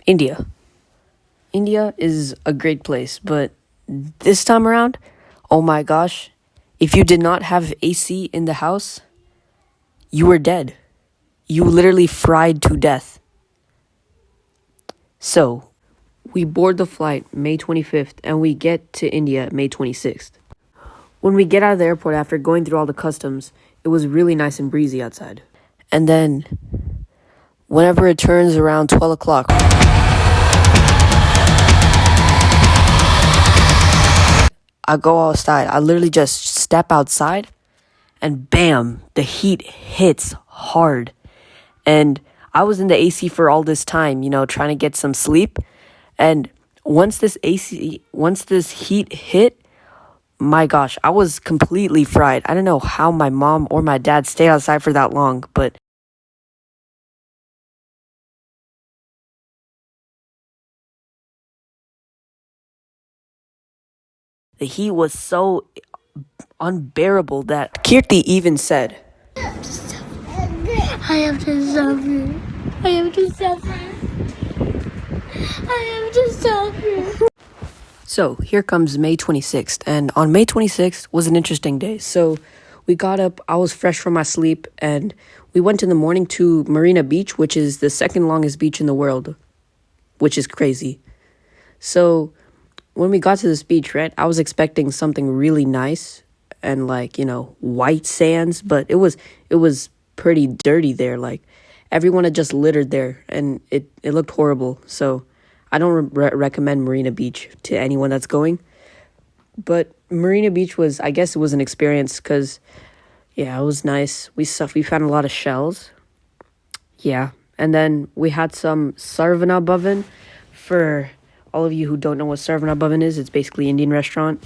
India. India is a great place, but this time around, oh my gosh, if you did not have AC in the house, you were dead. You literally fried to death. So, we board the flight May 25th and we get to India May 26th. When we get out of the airport after going through all the customs, it was really nice and breezy outside. And then, whenever it turns around 12 o'clock, I go outside. I literally just step outside and bam, the heat hits hard. And I was in the AC for all this time, trying to get some sleep. And once this heat hit, my gosh, I was completely fried. I don't know how my mom or my dad stayed outside for that long, but the heat was so unbearable that Kirti even said, I have to suffer. I have to suffer. I have to suffer. So here comes May 26th, and on May 26th was an interesting day. So we got up, I was fresh from my sleep, and we went in the morning to Marina Beach, which is the second longest beach in the world, which is crazy. So when we got to this beach, right, I was expecting something really nice and white sands, but it was pretty dirty there. Like everyone had just littered there and it looked horrible. So I don't recommend Marina Beach to anyone that's going. But Marina Beach I guess it was an experience because, yeah, it was nice. We found a lot of shells. Yeah. And then we had some sarvana bhavan. For all of you who don't know what sarvana bhavan is, it's basically Indian restaurant.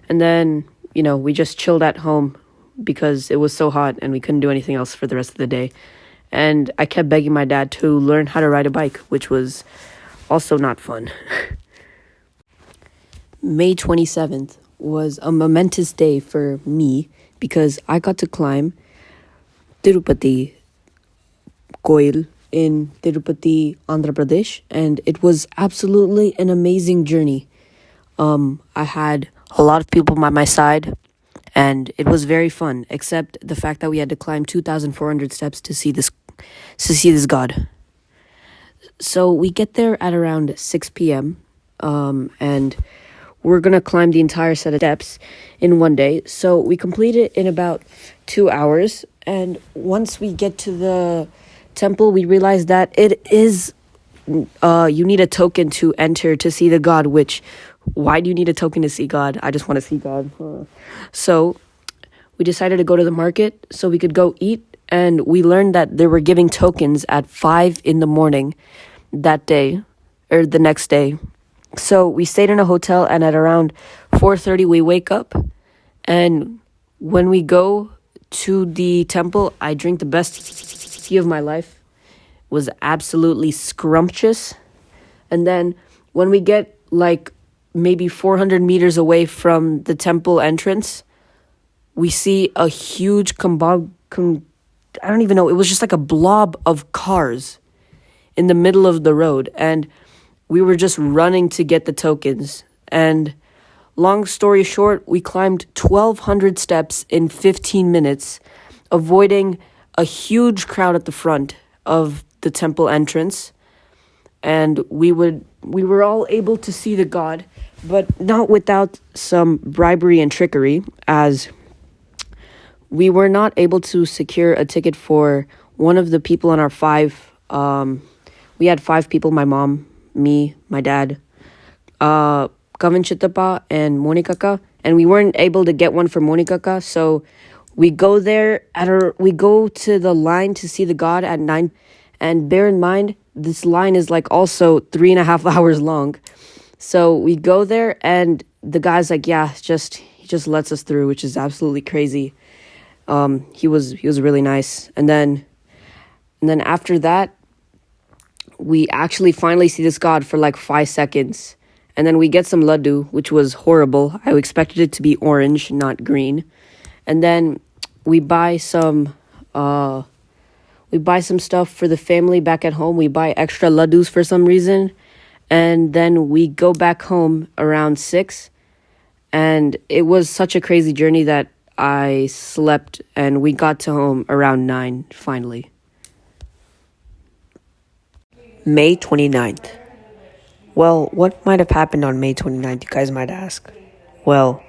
And then, we just chilled at home because it was so hot and we couldn't do anything else for the rest of the day. And I kept begging my dad to learn how to ride a bike, which was also not fun. May 27th was a momentous day for me because I got to climb Tirupati Koil in Tirupati, Andhra Pradesh, and it was absolutely an amazing journey. I had a lot of people by my side, and it was very fun, except the fact that we had to climb 2,400 steps to see this god. So we get there at around 6 p.m., and we're going to climb the entire set of steps in one day. So we complete it in about 2 hours, and once we get to the temple, we realize that it is, you need a token to enter to see the god, which, why do you need a token to see God? I just want to see God. So we decided to go to the market so we could go eat, and we learned that they were giving tokens at 5 in the morning that day, or the next day. So we stayed in a hotel, and at around 4:30 we wake up, and when we go to the temple, I drink the best tea of my life. It was absolutely scrumptious. And then when we get maybe 400 meters away from the temple entrance, we see a huge I don't even know, it was just like a blob of cars in the middle of the road, and we were just running to get the tokens. And long story short, we climbed 1,200 steps in 15 minutes, avoiding a huge crowd at the front of the temple entrance. And we were all able to see the god, but not without some bribery and trickery, as we were not able to secure a ticket for one of the people on our 5. We had 5 people: my mom, me, my dad, Kavan Chittappa, and Monikaka, and we weren't able to get one for Monikaka. So we go to the line to see the god at 9. And bear in mind, this line is also 3.5 hours long. So we go there, and the guy's like, yeah, he just lets us through, which is absolutely crazy. He was really nice. And then after that, we actually finally see this god for 5 seconds. And then we get some laddu, which was horrible. I expected it to be orange, not green. And then we buy some stuff for the family back at home. We buy extra laddus for some reason. And then we go back home around 6. And it was such a crazy journey that I slept and we got to home around 9 finally. May 29th. Well, what might have happened on May 29th, you guys might ask? Well,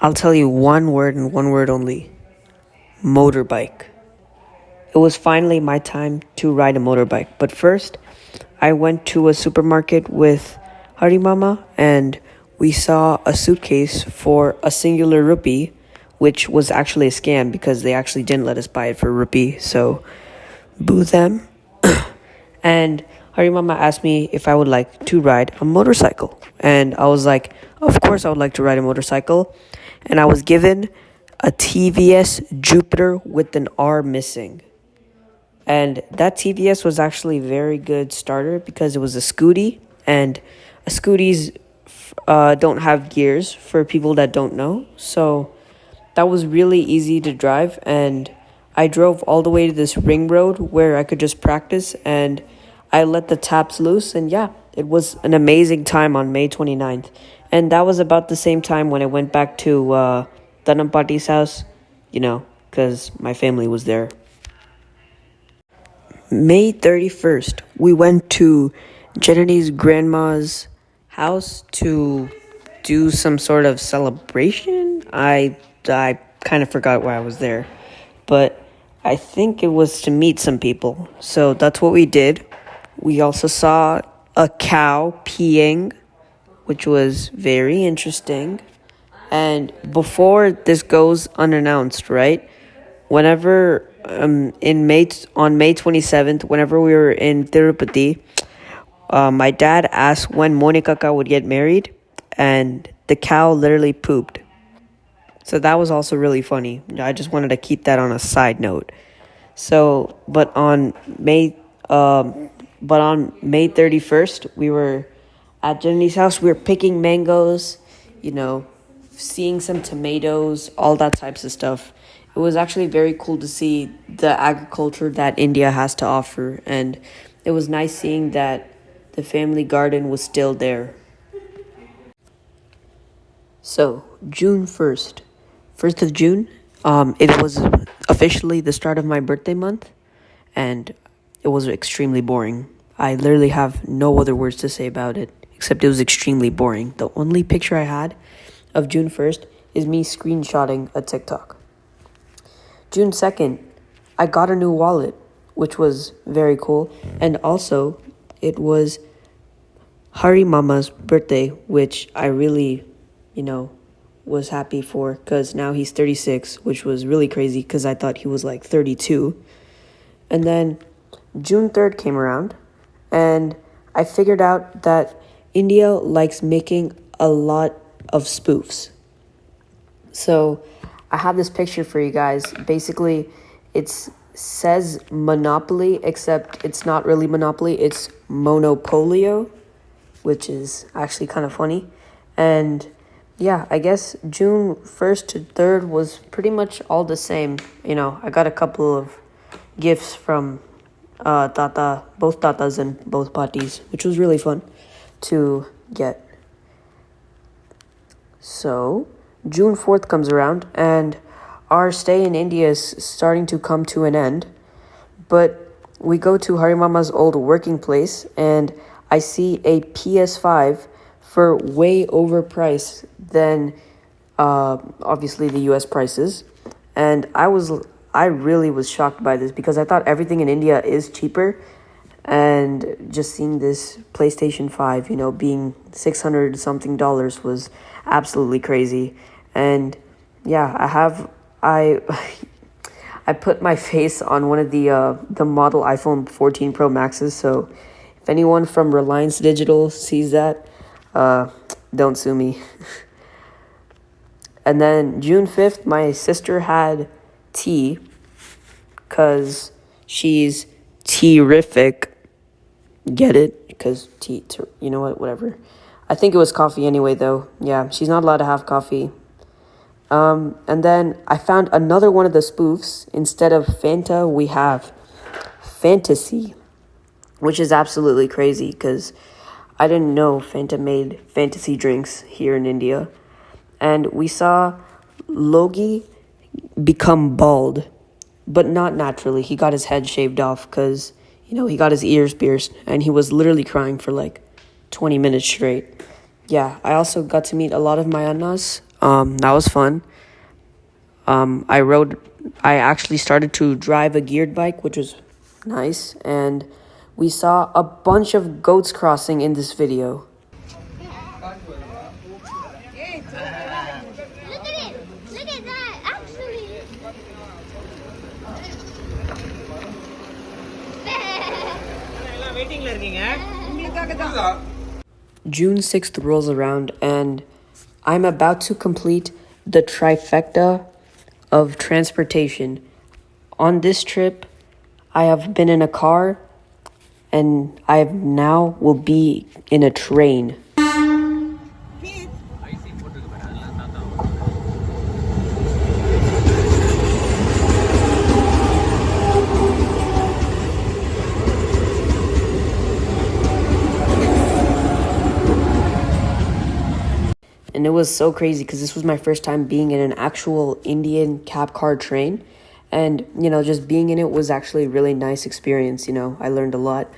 I'll tell you one word and one word only: motorbike. It was finally my time to ride a motorbike. But first, I went to a supermarket with Harimama and we saw a suitcase for a singular rupee, which was actually a scam because they actually didn't let us buy it for a rupee. So, boo them. And Harimama asked me if I would like to ride a motorcycle. And I was like, of course I would like to ride a motorcycle. And I was given a TVS Jupiter with an R missing. And that TVS was actually a very good starter because it was a scooty. And a scooties don't have gears for people that don't know. So that was really easy to drive. And I drove all the way to this ring road where I could just practice. And I let the taps loose. And yeah, it was an amazing time on May 29th. And that was about the same time when I went back to Dhanampati's house, because my family was there. May 31st, we went to Jenny's grandma's house to do some sort of celebration. I kind of forgot why I was there, but I think it was to meet some people. So that's what we did. We also saw a cow peeing, which was very interesting. And before this goes unannounced, right? Whenever on May 27th, whenever we were in Tirupati, my dad asked when Monikaka would get married, and the cow literally pooped. So that was also really funny. I just wanted to keep that on a side note. So, but on May 31st, we were at Jenny's house. We were picking mangoes, seeing some tomatoes, all that types of stuff. It was actually very cool to see the agriculture that India has to offer, and it was nice seeing that the family garden was still there. So, June 1st of June, it was officially the start of my birthday month, and it was extremely boring. I literally have no other words to say about it, except it was extremely boring. The only picture I had of June 1st is me screenshotting a TikTok. June 2nd, I got a new wallet, which was very cool. And also, it was Harimama's birthday, which I really, was happy for because now he's 36, which was really crazy because I thought he was like 32. And then June 3rd came around and I figured out that India likes making a lot of spoofs. So I have this picture for you guys. Basically, it says Monopoly, except it's not really Monopoly. It's Monopolio, which is actually kind of funny. And yeah, I guess June 1st to 3rd was pretty much all the same. I got a couple of gifts from both tatas and both patis, which was really fun to get. So June 4th comes around and our stay in India is starting to come to an end. But we go to Harimama's old working place and I see a PS5 for way overpriced than obviously the US prices. And I really was shocked by this because I thought everything in India is cheaper. And just seeing this PlayStation 5, being $600 something was absolutely crazy. And yeah, I put my face on one of the model iPhone 14 Pro Maxes. So if anyone from Reliance Digital sees that, don't sue me. And then June 5th, my sister had tea because she's terrific. Get it? Because tea, whatever. I think it was coffee anyway, though. Yeah, she's not allowed to have coffee. And then I found another one of the spoofs. Instead of Fanta, we have Fantasy, which is absolutely crazy because I didn't know Fanta made fantasy drinks here in India. And we saw Logi become bald, but not naturally. He got his head shaved off because, he got his ears pierced and he was literally crying for like 20 minutes straight. Yeah, I also got to meet a lot of my annas. That was fun. I actually started to drive a geared bike, which was nice. And we saw a bunch of goats crossing in this video. Look at it. Look at that. Actually. June 6th rolls around and I'm about to complete the trifecta of transportation. On this trip, I have been in a car and I now will be in a train. And it was so crazy because this was my first time being in an actual Indian cab car train. And, just being in it was actually a really nice experience. I learned a lot.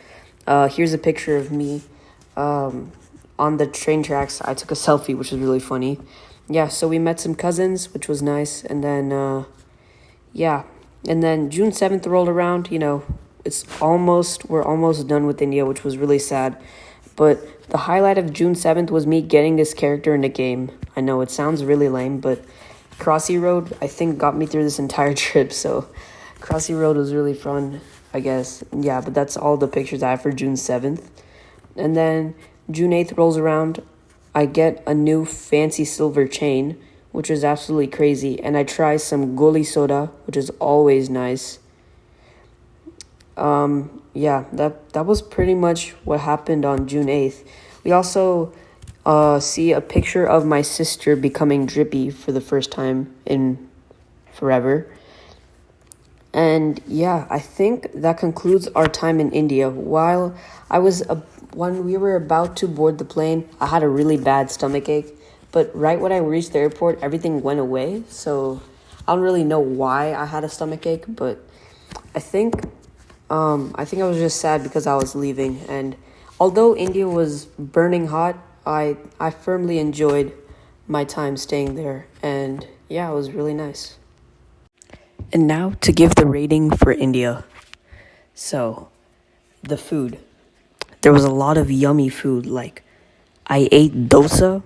Here's a picture of me on the train tracks. I took a selfie, which was really funny. Yeah, so we met some cousins, which was nice. And then, And then June 7th rolled around. We're almost done with India, which was really sad. But the highlight of June 7th was me getting this character in the game. I know it sounds really lame, but Crossy Road, I think, got me through this entire trip. So Crossy Road was really fun, I guess. Yeah, but that's all the pictures I have for June 7th. And then June 8th rolls around. I get a new fancy silver chain, which is absolutely crazy. And I try some goli soda, which is always nice. Yeah, that was pretty much what happened on June 8th. We also see a picture of my sister becoming drippy for the first time in forever. And yeah, I think that concludes our time in India. When we were about to board the plane, I had a really bad stomach ache. But right when I reached the airport, everything went away. So I don't really know why I had a stomach ache, but I think I was just sad because I was leaving. And although India was burning hot, I firmly enjoyed my time staying there. And yeah, it was really nice. And now to give the rating for India. So, the food. There was a lot of yummy food. Like, I ate dosa,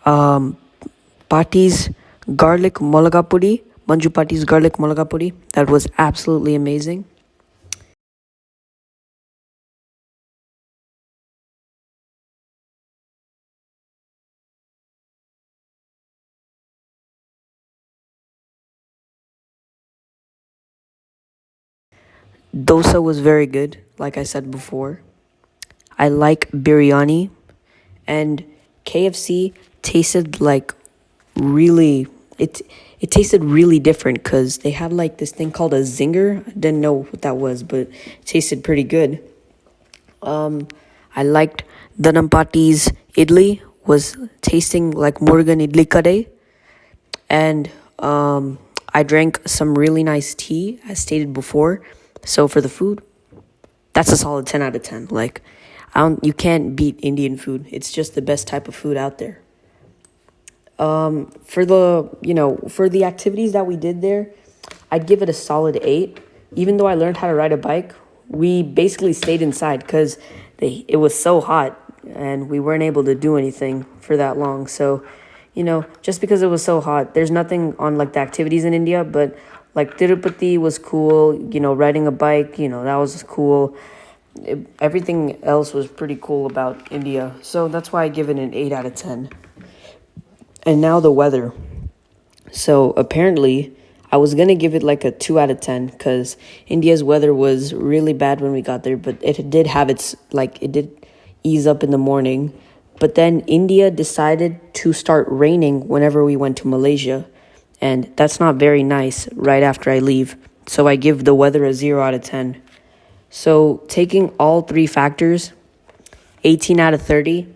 Pati's garlic molaga puri, Manju Pati's garlic molaga puri. That was absolutely amazing. Dosa was very good, like I said before. I like biryani, and KFC tasted like really it tasted really different because they had like this thing called a zinger. I didn't know what that was, but it tasted pretty good. I liked the Nampati's idli was tasting like Morgan idli kade, and I drank some really nice tea as stated before. So for the food, that's a solid 10 out of 10. Like, you can't beat Indian food. It's just the best type of food out there. For the activities that we did there, I'd give it a solid 8. Even though I learned how to ride a bike, we basically stayed inside because it was so hot and we weren't able to do anything for that long. So, just because it was so hot, there's nothing on like the activities in India, but like Tirupati was cool, riding a bike, that was cool. Everything else was pretty cool about India. So that's why I give it an 8 out of 10. And now the weather. So apparently, I was going to give it like a 2 out of 10 because India's weather was really bad when we got there, but it did have it did ease up in the morning. But then India decided to start raining whenever we went to Malaysia. And that's not very nice right after I leave. So I give the weather a 0 out of 10. So taking all three factors, 18 out of 30,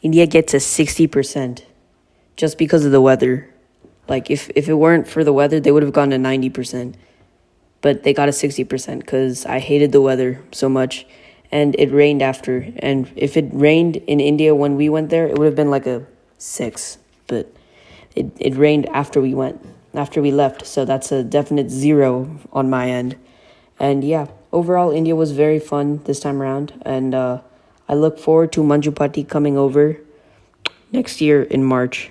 India gets a 60% just because of the weather. Like if it weren't for the weather, they would have gone to 90%. But they got a 60% because I hated the weather so much and it rained after. And if it rained in India when we went there, it would have been like a 6. But it rained after we left. So that's a definite 0 on my end. And yeah, overall, India was very fun this time around. And I look forward to Manjupati coming over next year in March.